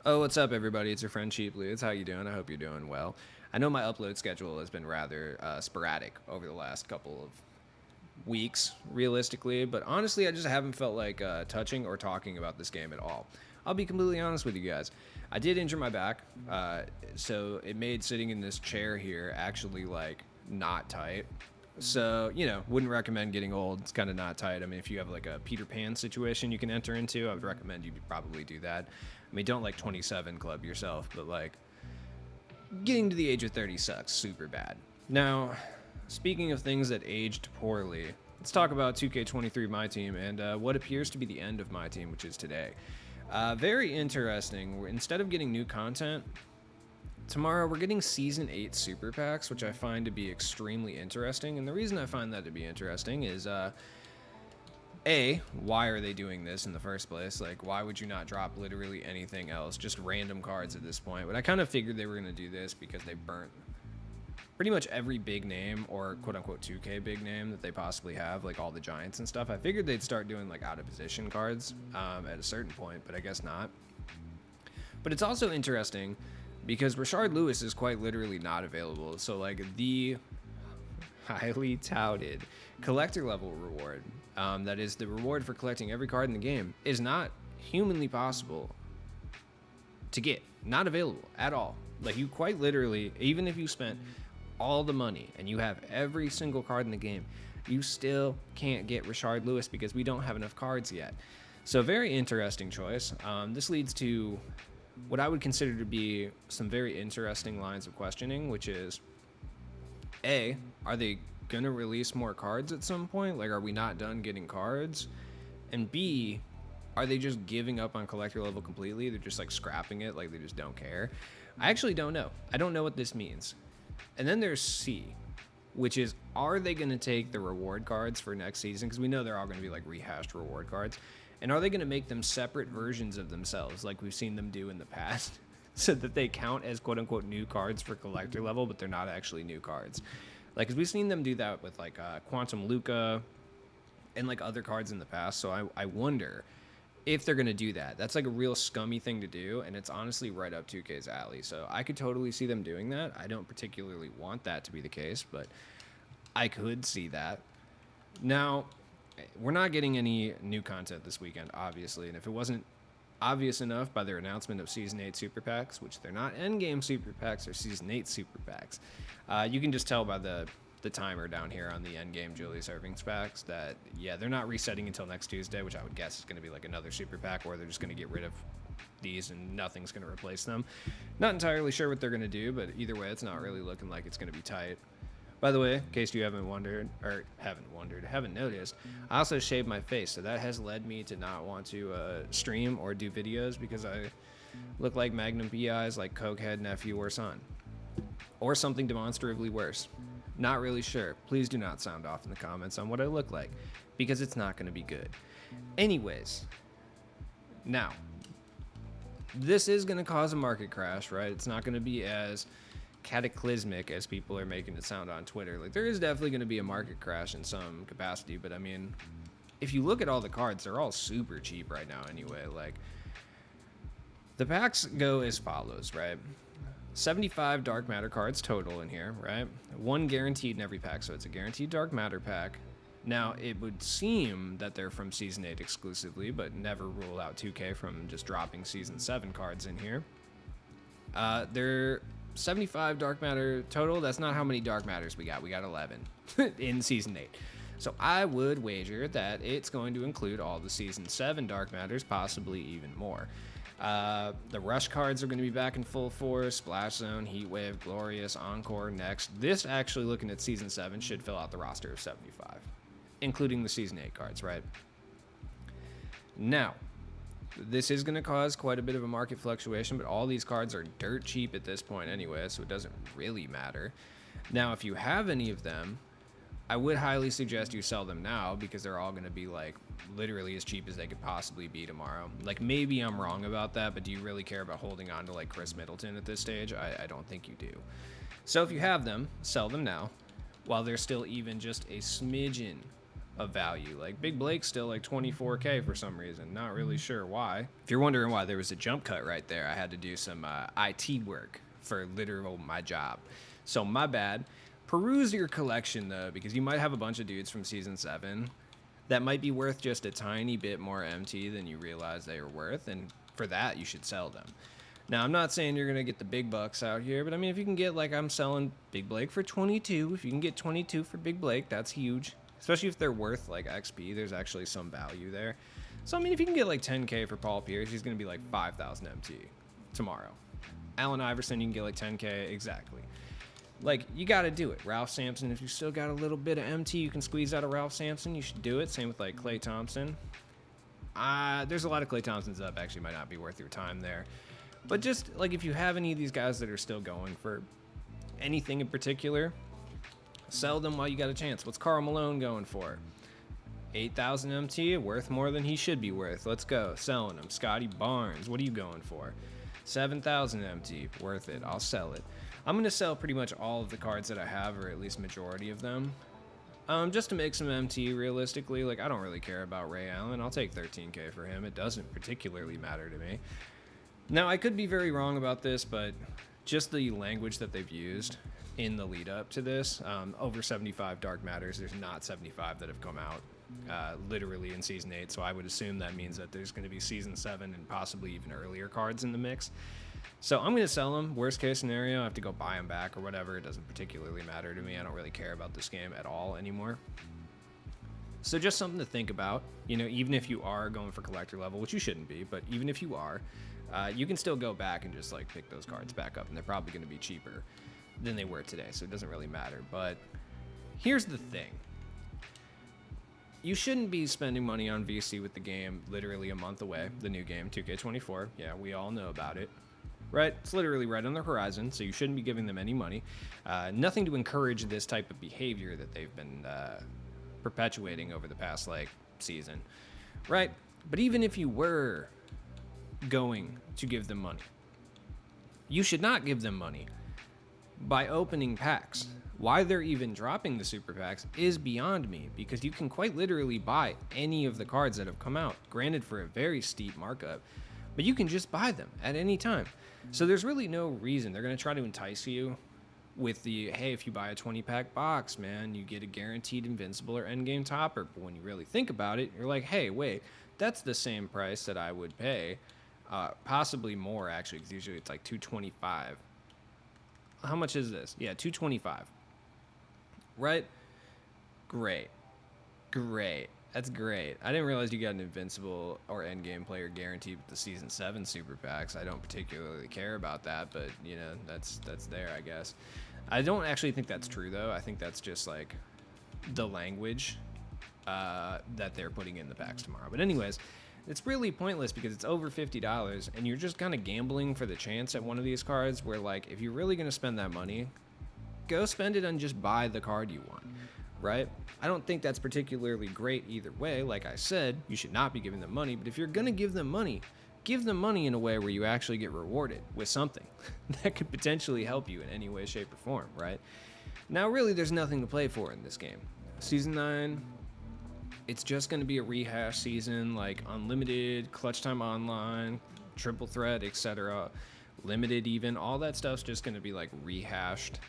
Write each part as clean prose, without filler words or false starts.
Oh, what's up, everybody? It's your friend Cheaply. It's how you doing? I hope you're doing well. I know my upload schedule has been rather sporadic over the last couple of weeks, realistically, but honestly, I just haven't felt like touching or talking about this game at all. I'll be completely honest with you guys. I did injure my back, so it made sitting in this chair here actually like not tight. So, wouldn't recommend getting old. It's kind of not tight. I mean, if you have like a Peter Pan situation you can enter into, I would recommend you probably do that. I mean, don't like 27 club yourself, but like getting to the age of 30 sucks super bad. Now, speaking of things that aged poorly, let's talk about 2K23 My Team and what appears to be the end of My Team, which is today. Very interesting. Instead of getting new content, tomorrow we're getting Season 8 Super Packs, which I find to be extremely interesting. And the reason I find that to be interesting is why are they doing this in the first place? Like, why would you not drop literally anything else? Just random cards at this point. But I kind of figured they were going to do this because they burnt pretty much every big name or quote unquote 2K big name that they possibly have, like all the Giants and stuff. I figured they'd start doing like out of position cards at a certain point, but I guess not. But it's also interesting because Rashard Lewis is quite literally not available. So, like, the highly touted collector level reward, that is the reward for collecting every card in the game, is not humanly possible to get. Not available at all. Like, you quite literally, even if you spent all the money and you have every single card in the game, you still can't get Rashard Lewis because we don't have enough cards yet. So, very interesting choice. This leads to what I would consider to be some very interesting lines of questioning, which is A, are they going to release more cards at some point? Like, are we not done getting cards? And B, are they just giving up on collector level completely? They're just like scrapping it, like they just don't care. I actually don't know. I don't know what this means. And then there's C, which is, are they going to take the reward cards for next season? Because we know they're all going to be like rehashed reward cards. And are they going to make them separate versions of themselves like we've seen them do in the past? So that they count as quote unquote new cards for collector level, but they're not actually new cards. Like, because we've seen them do that with like Quantum Luca and like other cards in the past. So I wonder if they're going to do that. That's like a real scummy thing to do, and it's honestly right up 2K's alley. So I could totally see them doing that. I don't particularly want that to be the case, but I could see that. Now, we're not getting any new content this weekend, obviously, and if it wasn't obvious enough by their announcement of Season 8 Super Packs, which they're not Endgame Super Packs, they're Season 8 Super Packs, you can just tell by the timer down here on the Endgame Julius Irving's packs that, yeah, they're not resetting until next Tuesday, which I would guess is going to be like another Super Pack, or they're just going to get rid of these and nothing's going to replace them. Not entirely sure what they're going to do, but either way, it's not really looking like it's going to be tight. By the way, in case you haven't noticed, I also shaved my face, so that has led me to not want to stream or do videos because I look like Magnum PI's like cokehead nephew or son, or something demonstrably worse. Not really sure. Please do not sound off in the comments on what I look like, because it's not going to be good. Anyways, now, this is going to cause a market crash, right? It's not going to be as cataclysmic as people are making it sound on Twitter. Like, there is definitely going to be a market crash in some capacity, but I mean, if you look at all the cards, they're all super cheap right now anyway. Like, the packs go as follows, right? 75 dark matter cards total in here, right? One guaranteed in every pack, so it's a guaranteed dark matter pack. Now, it would seem that they're from Season 8 exclusively, but never rule out 2K from just dropping Season 7 cards in here. They're 75 dark matter total. That's not how many dark matters we got. We got 11 in Season 8. So I would wager that it's going to include all the Season 7 dark matters, possibly even more. The rush cards are going to be back in full force. Splash Zone, Heatwave, Glorious, Encore, Next. This, actually looking at Season 7, should fill out the roster of 75, including the Season 8 cards, right? Now, this is going to cause quite a bit of a market fluctuation, but all these cards are dirt cheap at this point anyway, so it doesn't really matter. Now, if you have any of them, I would highly suggest you sell them now, because they're all going to be like literally as cheap as they could possibly be tomorrow. Like, maybe I'm wrong about that, but do you really care about holding on to like Chris Middleton at this stage? I don't think you do. So if you have them, sell them now while they're still even just a smidgen of value. Like Big Blake's still like 24K for some reason. Not really sure why. If you're wondering why there was a jump cut right there, I had to do some IT work for literal my job. So my bad. Peruse your collection though, because you might have a bunch of dudes from season 7 that might be worth just a tiny bit more MT than you realize they are worth, and for that you should sell them. Now, I'm not saying you're going to get the big bucks out here, but I mean, if you can get, like, I'm selling Big Blake for 22. If you can get 22 for Big Blake, that's huge. Especially if they're worth, like, XP. There's actually some value there. So, I mean, if you can get, like, 10K for Paul Pierce, he's going to be, like, 5,000 MT tomorrow. Allen Iverson, you can get, like, 10K. Exactly. Like, you got to do it. Ralph Sampson, if you still got a little bit of MT you can squeeze out of Ralph Sampson, you should do it. Same with, like, Klay Thompson. There's a lot of Klay Thompsons up. Actually, might not be worth your time there. But just, like, if you have any of these guys that are still going for anything in particular, sell them while you got a chance. What's Karl Malone going for? 8,000 MT, worth more than he should be worth. Let's go. Selling him. Scotty Barnes, what are you going for? 7,000 MT, worth it. I'll sell it. I'm going to sell pretty much all of the cards that I have, or at least majority of them. Just to make some MT realistically. Like, I don't really care about Ray Allen. I'll take 13K for him. It doesn't particularly matter to me. Now, I could be very wrong about this, but just the language that they've used in the lead up to this, over 75 Dark Matters, there's not 75 that have come out literally in Season 8, so I would assume that means that there's going to be Season 7 and possibly even earlier cards in the mix. So I'm going to sell them. Worst case scenario, I have to go buy them back or whatever. It doesn't particularly matter to me. I don't really care about this game at all anymore. So just something to think about, you know, even if you are going for collector level, which you shouldn't be, but even if you are, you can still go back and just like pick those cards back up, and they're probably going to be cheaper than they were today, so it doesn't really matter. But here's the thing. You shouldn't be spending money on VC with the game literally a month away, the new game, 2K24. Yeah, we all know about it. Right? It's literally right on the horizon, so you shouldn't be giving them any money. Nothing to encourage this type of behavior that they've been perpetuating over the past, like, season. Right? But even if you were going to give them money, you should not give them money by opening packs. Why they're even dropping the super packs is beyond me, because you can quite literally buy any of the cards that have come out, granted for a very steep markup, but you can just buy them at any time. So there's really no reason. They're going to try to entice you with the, hey, if you buy a 20-pack box, man, you get a guaranteed invincible or endgame topper. But when you really think about it, you're like, hey, wait, that's the same price that I would pay. Possibly more, actually, because usually it's like $225. How much is this? Yeah, $225. Right? Great. That's great. I didn't realize you got an invincible or endgame player guaranteed with the Season 7 super packs. I don't particularly care about that, but, you know, that's there, I guess. I don't actually think that's true, though. I think that's just, like, the language that they're putting in the packs tomorrow. But anyways, it's really pointless because it's over $50, and you're just kind of gambling for the chance at one of these cards where, like, if you're really going to spend that money, go spend it and just buy the card you want, right? I don't think that's particularly great either way. Like I said, you should not be giving them money, but if you're going to give them money in a way where you actually get rewarded with something that could potentially help you in any way, shape, or form, right? Now, really, there's nothing to play for in this game. Season 9, it's just going to be a rehash season, like unlimited, clutch time online, triple threat, etc. Limited even. All that stuff's just going to be like rehashed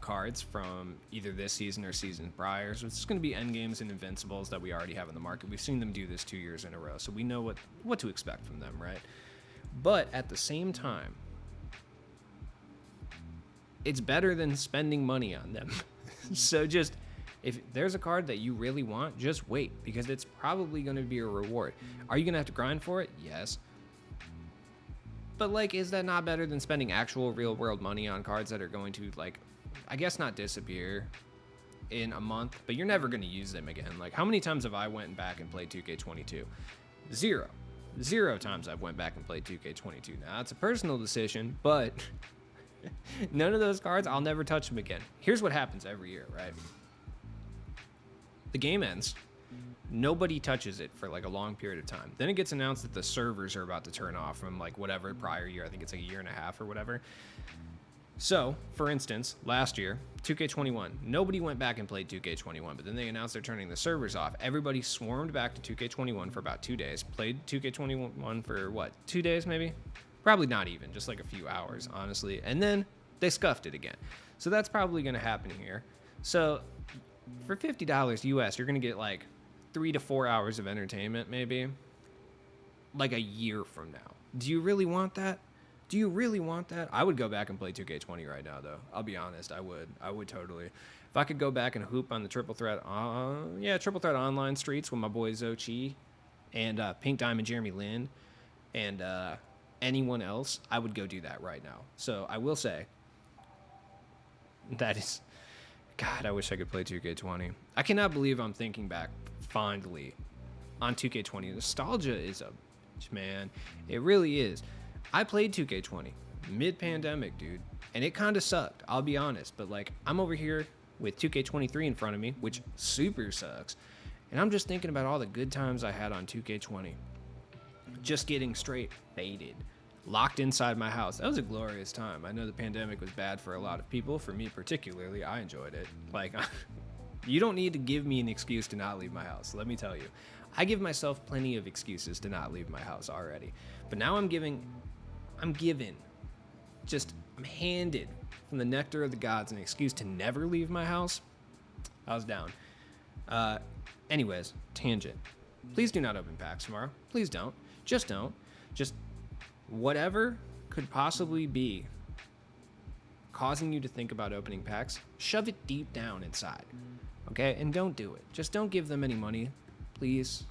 cards from either this season or season prior. So it's just going to be endgames and invincibles that we already have in the market. We've seen them do this 2 years in a row, so we know what to expect from them, right? But at the same time, it's better than spending money on them. So just, if there's a card that you really want, just wait, because it's probably going to be a reward. Are you going to have to grind for it? Yes. But, like, is that not better than spending actual real-world money on cards that are going to, like, I guess not disappear in a month, but you're never going to use them again? Like, how many times have I went back and played 2K22? Zero times I've went back and played 2K22. Now, it's a personal decision, but none of those cards, I'll never touch them again. Here's what happens every year, right? The game ends. Nobody touches it for like a long period of time. Then it gets announced that the servers are about to turn off from like whatever prior year. I think it's like a year and a half or whatever. So, for instance, last year, 2K21, nobody went back and played 2K21, but then they announced they're turning the servers off. Everybody swarmed back to 2K21 for about 2 days, played 2K21 for what, 2 days maybe? Probably not even, just like a few hours, honestly. And then they scuffed it again. So that's probably going to happen here. So for $50 US, you're going to get like 3 to 4 hours of entertainment, maybe, like a year from now. Do you really want that? Do you really want that? I would go back and play 2K20 right now, though. I'll be honest. I would. I would totally. If I could go back and hoop on the Triple Threat, Triple Threat online streets with my boy Zochi and Pink Diamond Jeremy Lin and anyone else, I would go do that right now. So I will say that is, God, I wish I could play 2K20. I cannot believe I'm thinking back fondly on 2K20. Nostalgia is a, man, it really is. I played 2K20 mid-pandemic, dude, and it kind of sucked. I'll be honest, but like I'm over here with 2K23 in front of me, which super sucks, and I'm just thinking about all the good times I had on 2K20. Just getting straight faded, locked inside my house. That was a glorious time. I know the pandemic was bad for a lot of people. For me particularly, I enjoyed it. Like, you don't need to give me an excuse to not leave my house. Let me tell you, I give myself plenty of excuses to not leave my house already. But now I'm handed from the nectar of the gods an excuse to never leave my house. I was down. Anyways, tangent. Please do not open packs tomorrow. Please don't. Just don't. Just whatever could possibly be causing you to think about opening packs, shove it deep down inside. Okay? And don't do it. Just don't give them any money, please.